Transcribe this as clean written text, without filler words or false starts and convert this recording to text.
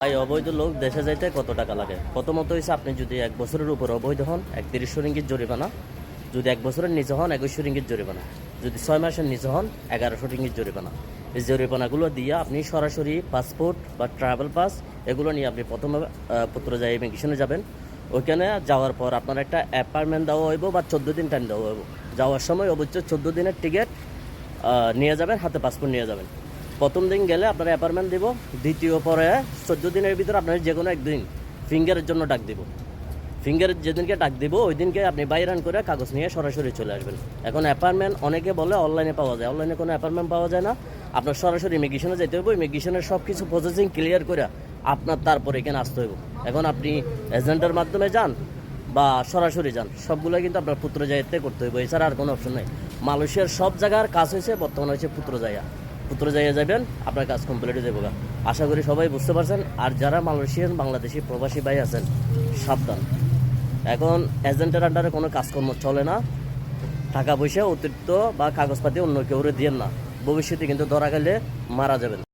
ভাই অবৈধ লোক দেশে যাইতে কত টাকা লাগে? প্রথমত হচ্ছে আপনি যদি 1 বছরের উপর অবৈধ হন 3100 রিঙ্গিত জরিমানা, যদি 1 বছরের নিচে হন 2100 রিঙ্গিত জরিমানা, যদি 6 মাসের নিচে হন 1100 রিঙ্গিত জরিমানা। এই জরিমানাগুলো দিয়ে আপনি সরাসরি পাসপোর্ট বা ট্রাভেল পাস এগুলো নিয়ে আপনি প্রথমে পুত্রজাই ইমিগ্রেশনে যাবেন। ওইখানে যাওয়ার পর আপনার একটা অ্যাপার্টমেন্ট দেওয়া হইব বা 14 দিন টাইম দেওয়া হইব। যাওয়ার সময় অবশ্য 14 দিনের টিকিট নিয়ে যাবেন, হাতে পাসপোর্ট নিয়ে যাবেন। প্রথম দিন গেলে আপনার অ্যাপার্টমেন্ট দিব, দ্বিতীয় পরে 14 দিনের ভিতরে আপনার যে কোনো একদিন ফিঙ্গারের জন্য ডাক দিব। ফিঙ্গারের যেদিনকে ডাক দিব ওই দিনকে আপনি বাইরান করে কাগজ নিয়ে সরাসরি চলে আসবেন। এখন অ্যাপার্টমেন্ট অনেকে বলে অনলাইনে পাওয়া যায়, অনলাইনে কোনো অ্যাপার্টমেন্ট পাওয়া যায় না। আপনার সরাসরি ইমিগ্রেশনে যেতে হবে, ইমিগ্রেশনের সব কিছু প্রসেসিং ক্লিয়ার করে আপনার তারপরে এখানে আসতে হইব। এখন আপনি এজেন্টের মাধ্যমে যান বা সরাসরি যান, সবগুলো কিন্তু আপনার পুত্রজায়াতে করতে হইব, এছাড়া আর কোনো অপশন নেই। মালয়েশিয়ার সব জায়গার কাজ হয়েছে বর্তমানে হচ্ছে পুত্রজায়া যাবেন, আপনার কাজ কমপ্লিট হয়ে যাবে। আশা করি সবাই বুঝতে পারছেন। আর যারা মালয়েশিয়ান বাংলাদেশি প্রবাসী ভাই আছেন সাবধান, এখন এজেন্টের আন্ডারে কোনো কাজকর্ম চলে না। টাকা পয়সা অতিরিক্ত বা কাগজপাতি অন্য কেউ দিয়েন না, ভবিষ্যতে কিন্তু ধরা গেলে মারা যাবেন।